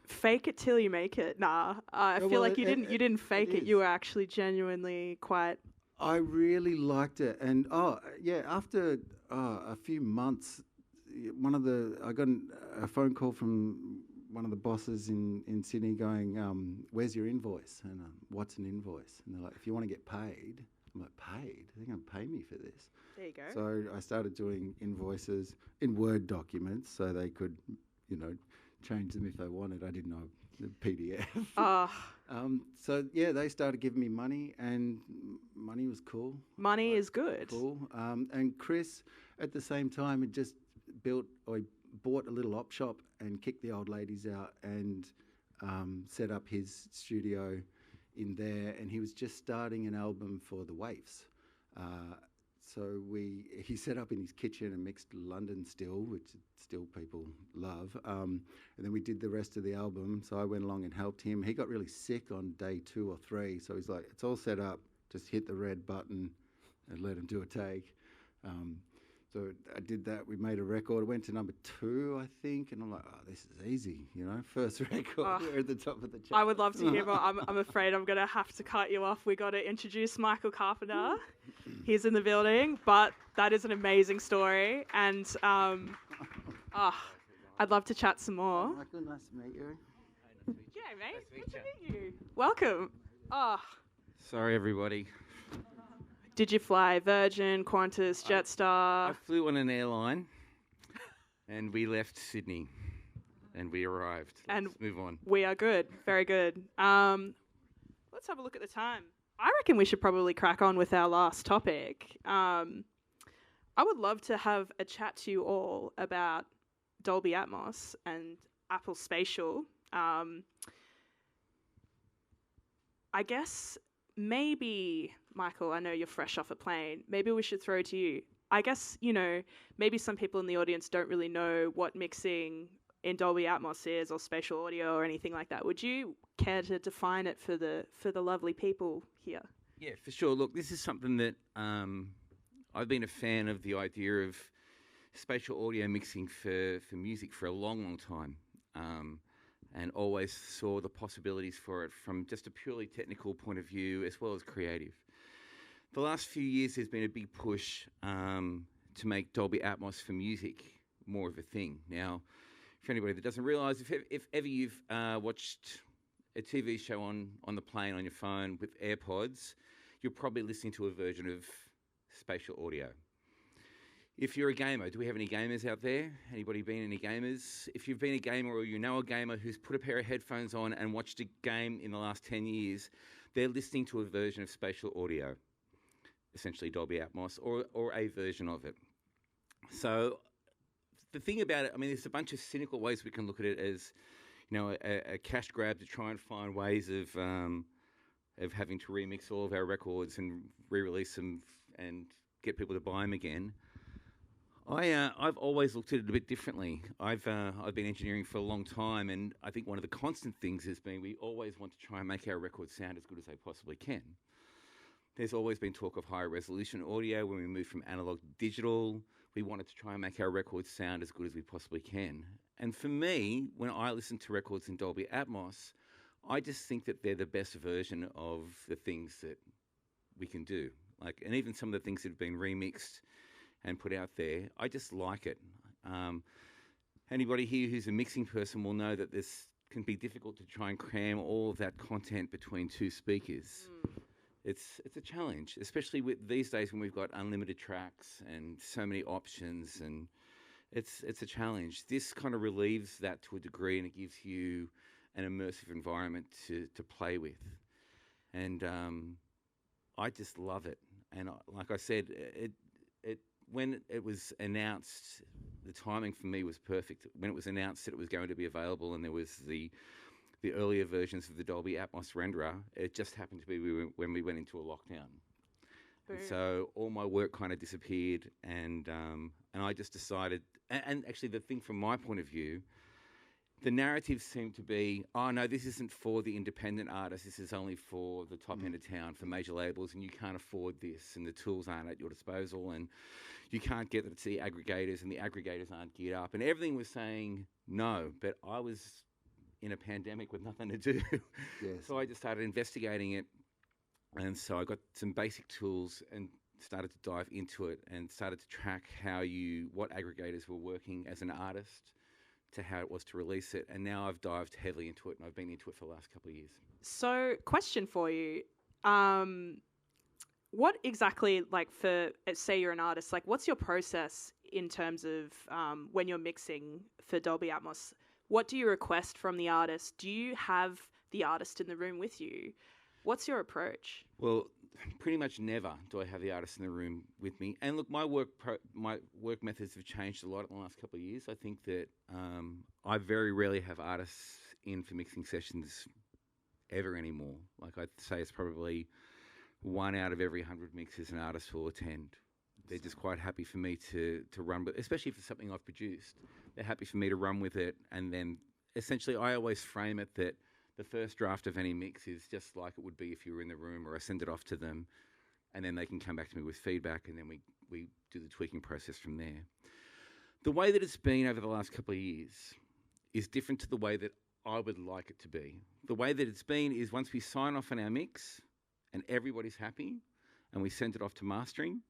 fake it till you make it. Nah, I feel like you didn't fake it. You were actually genuinely quite. I really liked it, and after a few months, I got a phone call from one of the bosses in Sydney going, "Where's your invoice?" And what's an invoice? And they're like, "If you want to get paid." I'm like, "Paid? They're going to pay me for this?" There you go. So I started doing invoices in Word documents, so they could, change them if they wanted. I didn't know the PDF. So they started giving me money, and money was cool. Money is good. Cool. And Chris, at the same time, had just bought a little op shop and kicked the old ladies out and set up his studio in there. And he was just starting an album for the Waifs. So he set up in his kitchen and mixed London Still, which still people love. And then we did the rest of the album. So I went along and helped him. He got really sick on day 2 or 3. So he's like, "It's all set up. Just hit the red button and let him do a take." So I did that. We made a record. It went to number 2, I think. And I'm like, this is easy, First record, we're at the top of the chart. I would love to hear more. I'm afraid I'm going to have to cut you off. We got to introduce Michael Carpenter. He's in the building, but that is an amazing story. And I'd love to chat some more. Michael, nice to meet you. Yeah, mate. Nice to meet you. Welcome. Sorry, everybody. Did you fly Virgin, Qantas, Jetstar? I flew on an airline, and we left Sydney, and we arrived. Let's move on. We are good. Very good. Let's have a look at the time. I reckon we should probably crack on with our last topic. I would love to have a chat to you all about Dolby Atmos and Apple Spatial. I guess maybe, Michael, I know you're fresh off a plane. Maybe we should throw to you. I guess, maybe some people in the audience don't really know what mixing in Dolby Atmos is, or spatial audio, or anything like that. Would you care to define it for the lovely people here? Yeah, for sure. Look, this is something that I've been a fan of, the idea of spatial audio mixing for music for a long, long time. And always saw the possibilities for it from just a purely technical point of view as well as creative. The last few years there's been a big push to make Dolby Atmos for music more of a thing. Now, for anybody that doesn't realise, if ever you've watched a TV show on the plane on your phone with AirPods, you're probably listening to a version of spatial audio. If you're a gamer, do we have any gamers out there? Anybody been any gamers? If you've been a gamer, or you know a gamer who's put a pair of headphones on and watched a game in the last 10 years, they're listening to a version of spatial audio, essentially Dolby Atmos, or a version of it. So the thing about it, there's a bunch of cynical ways we can look at it as, a cash grab to try and find ways of having to remix all of our records and re-release them and get people to buy them again. I've always looked at it a bit differently. I've been engineering for a long time, and I think one of the constant things has been we always want to try and make our records sound as good as they possibly can. There's always been talk of higher resolution audio when we moved from analog to digital. We wanted to try and make our records sound as good as we possibly can. And for me, when I listen to records in Dolby Atmos, I just think that they're the best version of the things that we can do. And even some of the things that have been remixed and put out there, I just like it. Anybody here who's a mixing person will know that this can be difficult to try and cram all of that content between 2 speakers. It's a challenge, especially with these days when we've got unlimited tracks and so many options, and it's a challenge. This kind of relieves that to a degree, and it gives you an immersive environment to play with. And I just love it. And like I said, it when it was announced, the timing for me was perfect. When it was announced that it was going to be available, and there was the earlier versions of the Dolby Atmos renderer, it just happened to be when we went into a lockdown. And so all my work kind of disappeared, and I just decided. And actually, the thing from my point of view, the narrative seemed to be, oh no, this isn't for the independent artist. This is only for the top end of town, for major labels, and you can't afford this, and the tools aren't at your disposal, and you can't get it to the aggregators, and the aggregators aren't geared up, and everything was saying no. But I was in a pandemic with nothing to do, so I just started investigating it, and so I got some basic tools and started to dive into it, and started to track what aggregators were working as an artist, to how it was to release it, and now I've dived heavily into it, and I've been into it for the last couple of years. So, question for you. What exactly, like, for, say you're an artist, like, what's your process in terms of when you're mixing for Dolby Atmos? What do you request from the artist? Do you have the artist in the room with you? What's your approach? Well, pretty much never do I have the artist in the room with me. And look, my work methods have changed a lot in the last couple of years. I think that I very rarely have artists in for mixing sessions ever anymore. Like, I'd say it's probably 1 out of every 100 mixes an artist will attend. They're just quite happy for me to run with, especially if it's something I've produced. They're happy for me to run with it, and then essentially I always frame it that the first draft of any mix is just like it would be if you were in the room, or I send it off to them, and then they can come back to me with feedback, and then we do the tweaking process from there. The way that it's been over the last couple of years is different to the way that I would like it to be. The way that it's been is once we sign off on our mix and everybody's happy, and we send it off to mastering,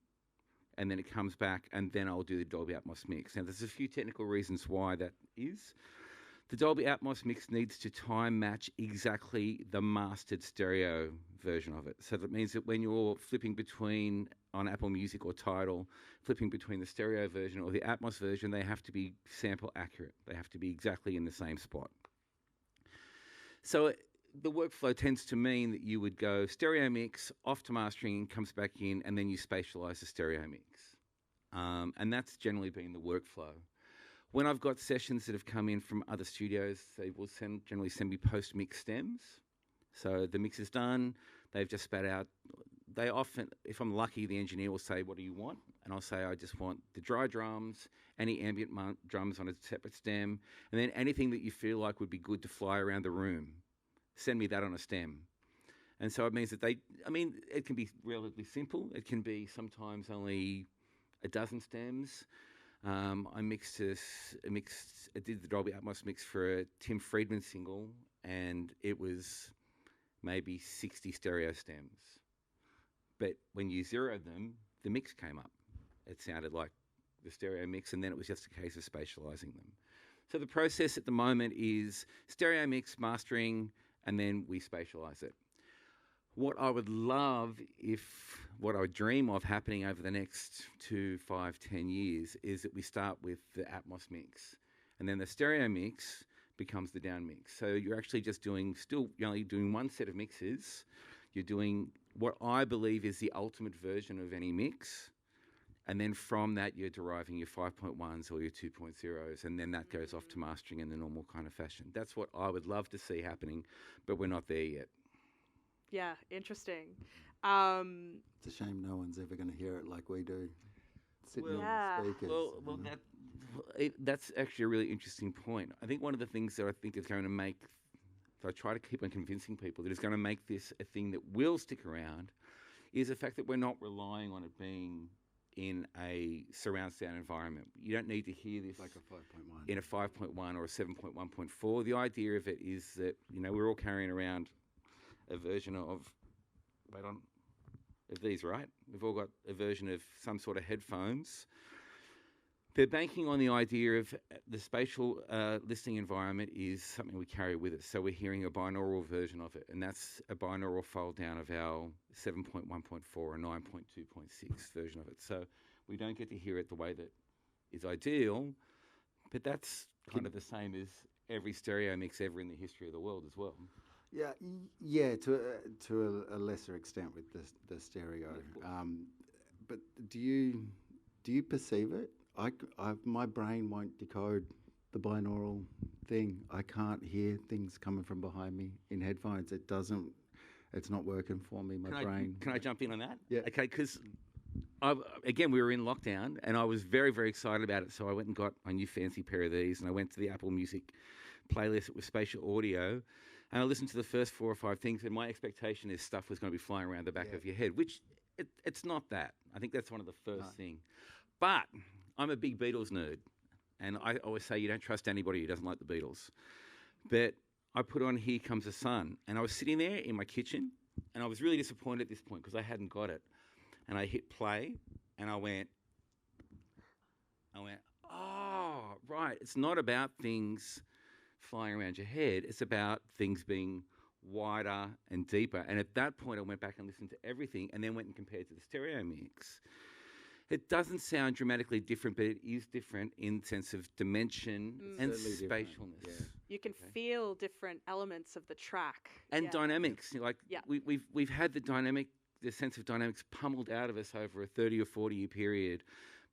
and then it comes back, and then I'll do the Dolby Atmos mix. Now, there's a few technical reasons why that is. The Dolby Atmos mix needs to time match exactly the mastered stereo version of it. So that means that when you're flipping between, on Apple Music or Tidal, flipping between the stereo version or the Atmos version, they have to be sample accurate. They have to be exactly in the same spot. So the workflow tends to mean that you would go stereo mix, off to mastering, comes back in, and then you spatialize the stereo mix. And that's generally been the workflow. When I've got sessions that have come in from other studios, they will generally send me post-mix stems. So the mix is done, they've just spat out. They often, if I'm lucky, the engineer will say, what do you want? And I'll say, I just want the dry drums, any ambient drums on a separate stem, and then anything that you feel like would be good to fly around the room. Send me that on a stem. And so it means that it can be relatively simple. It can be sometimes only a dozen stems. I did the Dolby Atmos mix for a Tim Friedman single, and it was maybe 60 stereo stems. But when you zeroed them, the mix came up. It sounded like the stereo mix, and then it was just a case of spatializing them. So the process at the moment is stereo mix, mastering, and then we spatialize it. What I would love, what I would dream of happening over the next 2, 5, 10 years is that we start with the Atmos mix, and then the stereo mix becomes the down mix. So you're actually just you're only doing one set of mixes. You're doing what I believe is the ultimate version of any mix, and then from that you're deriving your 5.1s or your 2.0s, and then that goes off to mastering in the normal kind of fashion. That's what I would love to see happening, but we're not there yet. Yeah, interesting. It's a shame no one's ever going to hear it like we do, sitting on the speakers. That's actually a really interesting point. I think one of the things that I think is going to make, so I try to keep on convincing people that is going to make this a thing that will stick around, is the fact that we're not relying on it being in a surround sound environment. You don't need to hear this like a 5.1 in a 5.1 or a 7.1.4. The idea of it is that we're all carrying around a version of these, right? We've all got a version of some sort of headphones. They're banking on the idea of the spatial listening environment is something we carry with us. So we're hearing a binaural version of it, and that's a binaural fold down of our 7.1.4 or 9.2.6 version of it. So we don't get to hear it the way that is ideal, but that's kind of the same as every stereo mix ever in the history of the world as well. Yeah, to a lesser extent with the stereo. But do you Do you perceive it? My brain won't decode the binaural thing. I can't hear things coming from behind me in headphones. It's not working for me. My brain. Can I jump in on that? Yeah. Okay, because again, we were in lockdown and I was very, very excited about it. So I went and got my new fancy pair of these and I went to the Apple Music playlist with spatial audio and I listened to the first 4 or 5 things and my expectation is stuff was going to be flying around the back of your head, which it's not that. I think that's one of the first things. But I'm a big Beatles nerd and I always say you don't trust anybody who doesn't like the Beatles. But I put on Here Comes the Sun and I was sitting there in my kitchen and I was really disappointed at this point because I hadn't got it. And I hit play and I went, oh, right. It's not about things flying around your head. It's about things being wider and deeper. And at that point, I went back and listened to everything and then went and compared to the stereo mix. It doesn't sound dramatically different, but it is different in the sense of dimension and spatialness. Yeah. You can feel different elements of the track. And dynamics. Like we've had the sense of dynamics pummeled out of us over a 30 or 40 year period,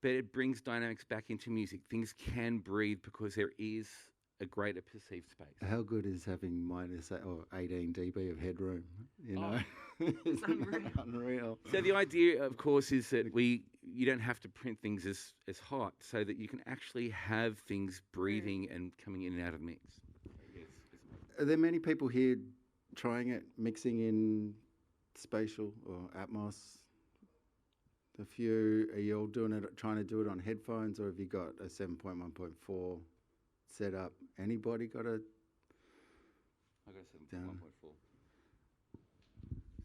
but it brings dynamics back into music. Things can breathe because there is a greater perceived space. How good is having minus 18 dB of headroom? You know, It's unreal. So the idea, of course, is that you don't have to print things as hot, so that you can actually have things breathing and coming in and out of mix. Are there many people here trying it, mixing in spatial or Atmos? A few. Are you all doing it, trying to do it on headphones, or have you got a 7.1.4 set up? Anybody got a? I got a 7.1.4.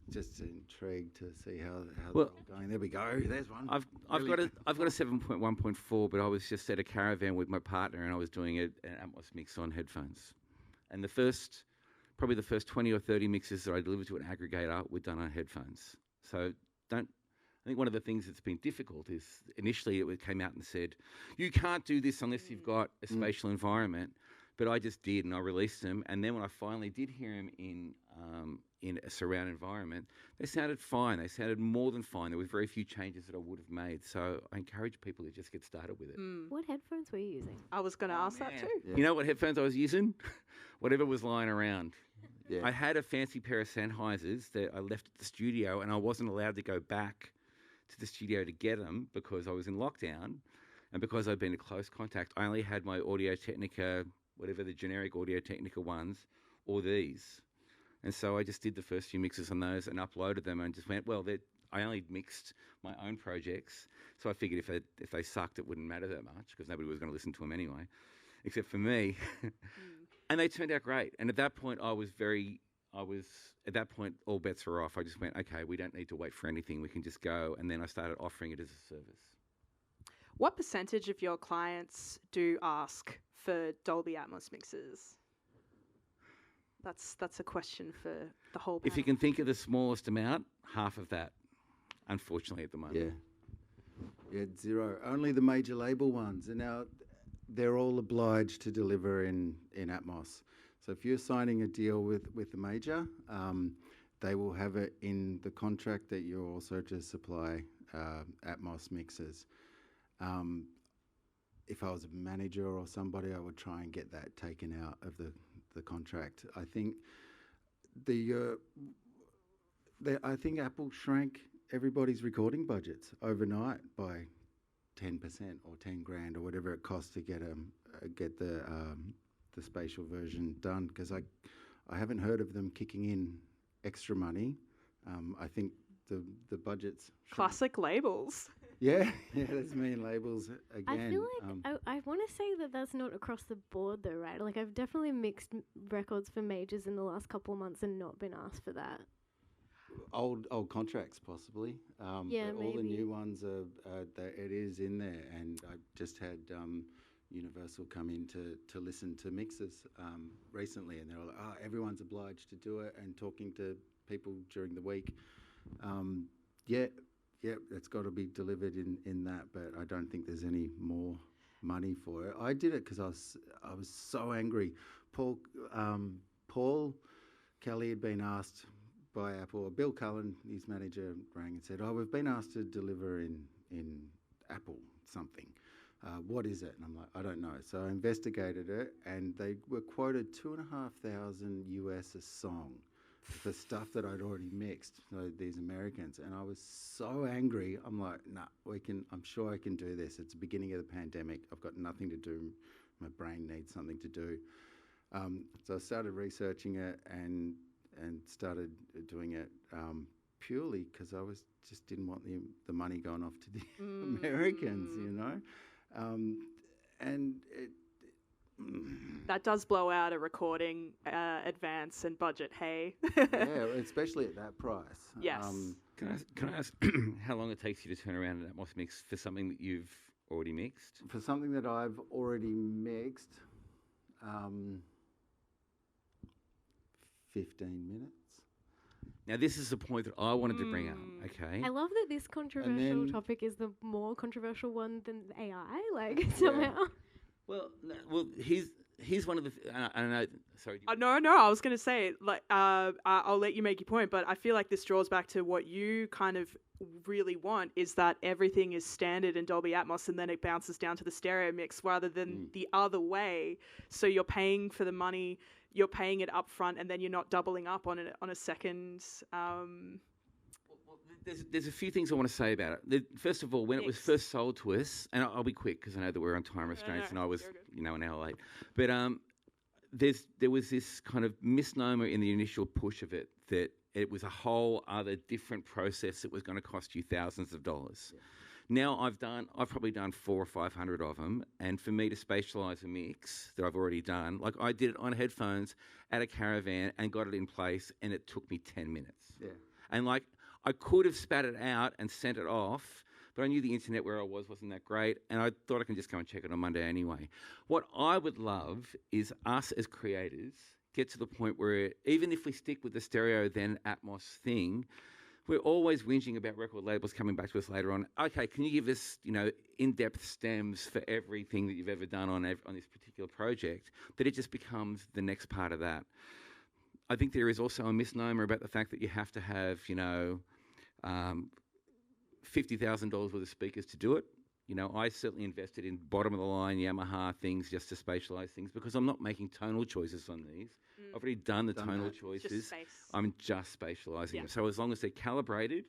Just intrigued to see how Well, they're all going. There we go. There's one. I've got a 7.1.4, but I was just at a caravan with my partner and I was doing an Atmos mix on headphones. And probably the first 20 or 30 mixes that I delivered to an aggregator were done on headphones. So I think one of the things that's been difficult is initially it came out and said, you can't do this unless you've got a spatial environment. But I just did, and I released them. And then when I finally did hear them in a surround environment, they sounded fine. They sounded more than fine. There were very few changes that I would have made. So I encourage people to just get started with it. What headphones were you using? I was going to ask that too. Yeah. You know what headphones I was using? Whatever was lying around. Yeah. I had a fancy pair of Sennheisers that I left at the studio, and I wasn't allowed to go back to the studio to get them because I was in lockdown. And because I'd been in close contact, I only had my Audio-Technica, whatever the generic Audio-Technica ones, or these. And so I just did the first few mixes on those and uploaded them and just went, well, I only mixed my own projects. So I figured if they sucked, it wouldn't matter that much because nobody was going to listen to them anyway, except for me. And they turned out great. And at that point, at that point, all bets were off. I just went, okay, we don't need to wait for anything. We can just go. And then I started offering it as a service. What percentage of your clients do ask for Dolby Atmos mixes? That's a question for the whole panel. If you can think of the smallest amount, half of that, unfortunately, at the moment. Yeah, zero. Only the major label ones. And now they're all obliged to deliver in Atmos. So if you're signing a deal with the major, they will have it in the contract that you're also to supply Atmos mixes. If I was a manager or somebody, I would try and get that taken out of the contract. I think I think Apple shrank everybody's recording budgets overnight by 10% or 10 grand or whatever it costs to get the spatial version done. Because I haven't heard of them kicking in extra money. I think the budgets classic labels. Yeah, there's mean labels again. I feel like I want to say that that's not across the board though, right? Like I've definitely mixed records for majors in the last couple of months and not been asked for that. Old contracts possibly. Yeah, but all the maybe. new ones it is in there, and I just had Universal come in to listen to mixes recently, and they were like, "Oh, everyone's obliged to do it," and talking to people during the week. Yeah, it's got to be delivered in that, but I don't think there's any more money for it. I did it because I was so angry. Paul Kelly had been asked by Apple, or Bill Cullen, his manager, rang and said, "Oh, we've been asked to deliver in Apple something. What is it? And I'm like, I don't know. So I investigated it, and they were quoted $2,500 US a song for stuff that I'd already mixed. So these Americans, and I was so angry. I'm like, nah, I'm sure I can do this. It's the beginning of the pandemic. I've got nothing to do. My brain needs something to do. So I started researching it and started doing it purely because I just didn't want the money going off to the Americans, you know. And it that does blow out a recording advance and budget, hey? yeah, especially at that price. Yes. Can I ask how long it takes you to turn around an Atmos mix for something that you've already mixed? For something that I've already mixed, 15 minutes. Now, this is the point that I wanted to bring up, okay? I love that this controversial topic is the more controversial one than AI, like, somehow. Well, here's one of the... I don't know, sorry. No, I was going to say, like, I'll let you make your point, but I feel like this draws back to what you kind of really want, is that everything is standard in Dolby Atmos and then it bounces down to the stereo mix rather than the other way. So you're paying for the money, you're paying it up front, and then you're not doubling up on a second. There's a few things I want to say about it. First of all, when it was first sold to us, and I'll be quick because I know that we're on time restraints and I was, an hour late. But there was this kind of misnomer in the initial push of it that it was a whole other different process that was going to cost you thousands of dollars. Yeah. Now I've probably done 400 or 500 of them, and for me to spatialise a mix that I've already done, like I did it on headphones at a caravan and got it in place, and it took me 10 minutes. Yeah. And like I could have spat it out and sent it off, but I knew the internet where I wasn't that great, and I thought I can just go and check it on Monday anyway. What I would love is us as creators get to the point where even if we stick with the stereo then Atmos thing, we're always whinging about record labels coming back to us later on. Okay, can you give us, in-depth stems for everything that you've ever done on this particular project? That it just becomes the next part of that. I think there is also a misnomer about the fact that you have to have, $50,000 worth of speakers to do it. I certainly invested in bottom-of-the-line Yamaha things just to spatialise things because I'm not making tonal choices on these. I've already done the tonal choices. I'm just spatialising them. So as long as they're calibrated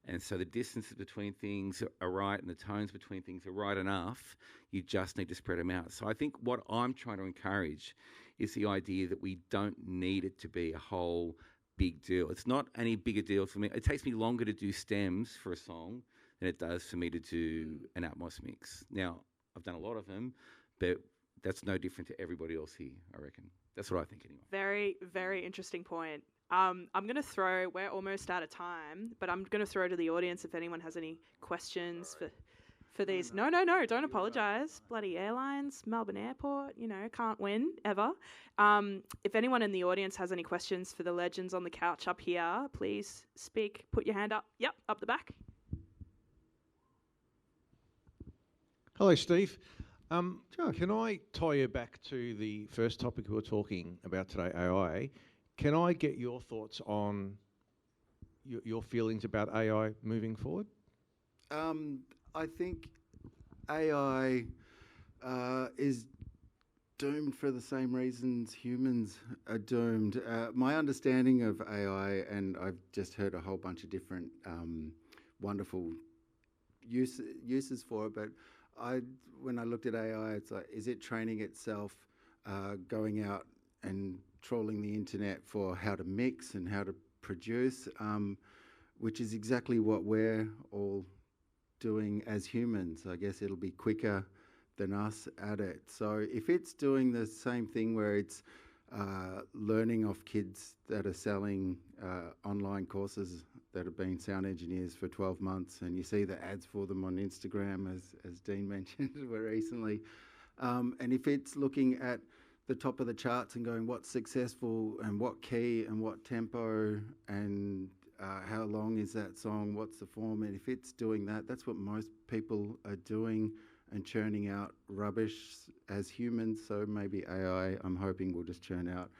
and so the distances between things are right and the tones between things are right enough, you just need to spread them out. So I think what I'm trying to encourage is the idea that we don't need it to be a whole big deal. It's not any bigger deal for me. It takes me longer to do stems for a song than it does for me to do an Atmos mix. Now, I've done a lot of them, but that's no different to everybody else here, I reckon. That's what I think anyway. Very, very interesting point. We're almost out of time, but I'm going to throw to the audience if anyone has any questions for these. No, don't apologise. Bloody airlines, Melbourne Airport, can't win, ever. If anyone in the audience has any questions for the legends on the couch up here, please speak. Put your hand up. Yep, up the back. Hello, Steve. Can I tie you back to the first topic we were talking about today, AI? Can I get your thoughts on your feelings about AI moving forward? I think AI is doomed for the same reasons humans are doomed. My understanding of AI, and I've just heard a whole bunch of different wonderful uses for it, but when I looked at AI, it's like, is it training itself, going out and trawling the internet for how to mix and how to produce, which is exactly what we're all doing as humans. I guess it'll be quicker than us at it. So if it's doing the same thing where it's learning off kids that are selling online courses that have been sound engineers for 12 months, and you see the ads for them on Instagram, as Dean mentioned recently, and if it's looking at the top of the charts and going what's successful and what key and what tempo and how long is that song, what's the form, and if it's doing that, that's what most people are doing and churning out rubbish as humans. So maybe AI, I'm hoping, will just churn out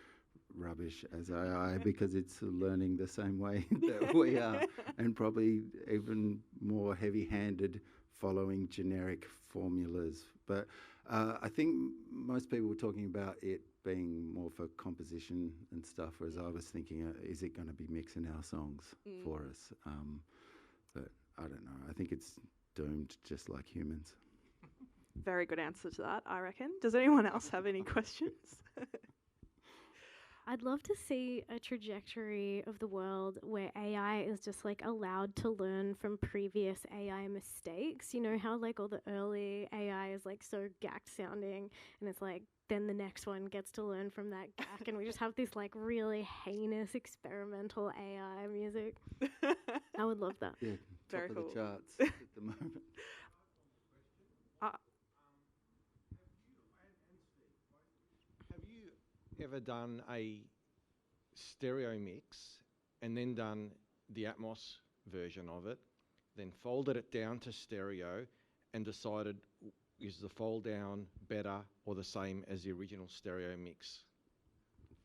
rubbish as AI because it's learning the same way that we are, and probably even more heavy-handed following generic formulas. But I think most people were talking about it being more for composition and stuff, whereas I was thinking, is it going to be mixing our songs for us? But I don't know. I think it's doomed, just like humans. Very good answer to that, I reckon. Does anyone else have any questions? I'd love to see a trajectory of the world where AI is just like allowed to learn from previous AI mistakes. You know how like all the early AI is like so gacked sounding, and it's like then the next one gets to learn from that gack, and we just have this like really heinous experimental AI music. I would love that. Yeah, Very top of cool. the charts at the moment. Have you ever done a stereo mix and then done the Atmos version of it, then folded it down to stereo and decided is the fold down better or the same as the original stereo mix?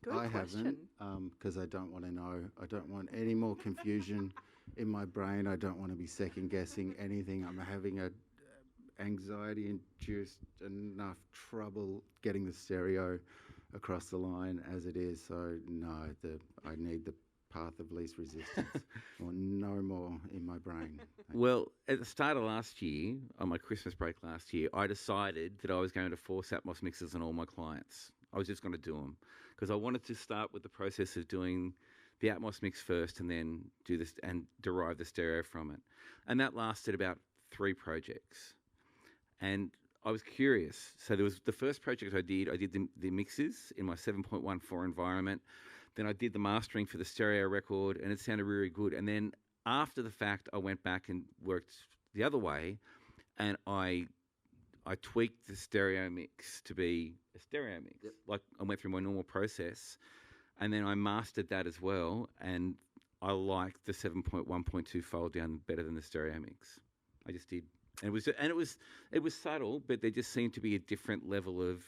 Good I question. haven't, because I don't want to know. I don't want any more confusion in my brain. I don't want to be second guessing anything. I'm having a anxiety-induced enough trouble getting the stereo across the line as it is. So no, I need the path of least resistance. I want no more in my brain. Well, at the start of last year, on my Christmas break last year, I decided that I was going to force Atmos mixes on all my clients. I was just going to do them because I wanted to start with the process of doing the Atmos mix first and then do this and derive the stereo from it. And that lasted about 3 projects. And I was curious. So there was the first project I did the mixes in my 7.14 environment. Then I did the mastering for the stereo record, and it sounded really good. And then after the fact, I went back and worked the other way, and I tweaked the stereo mix to be a stereo mix. Yep. Like I went through my normal process, and then I mastered that as well. And I liked the 7.1.2 fold down better than the stereo mix. I just did. And it was subtle, but there just seemed to be a different level of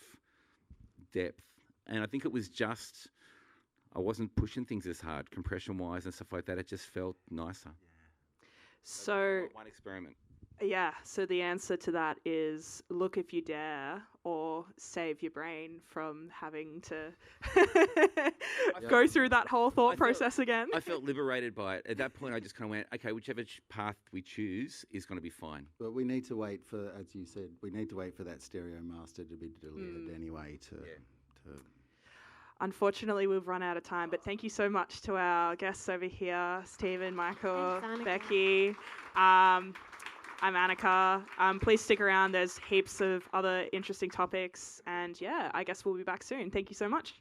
depth. And I think it was just I wasn't pushing things as hard, compression-wise and stuff like that. It just felt nicer. So One experiment. yeah, so the answer to that is look if you dare, or save your brain from having to go through that whole thought process again. I felt liberated by it. At that point, I just kind of went, okay, whichever path we choose is going to be fine. But we need to wait for, as you said, we need to wait for that stereo master to be delivered anyway to Unfortunately, we've run out of time, but thank you so much to our guests over here, Steven, Michael, Thanks, Annika. Becki. I'm Annika. Please stick around. There's heaps of other interesting topics. And yeah, I guess we'll be back soon. Thank you so much.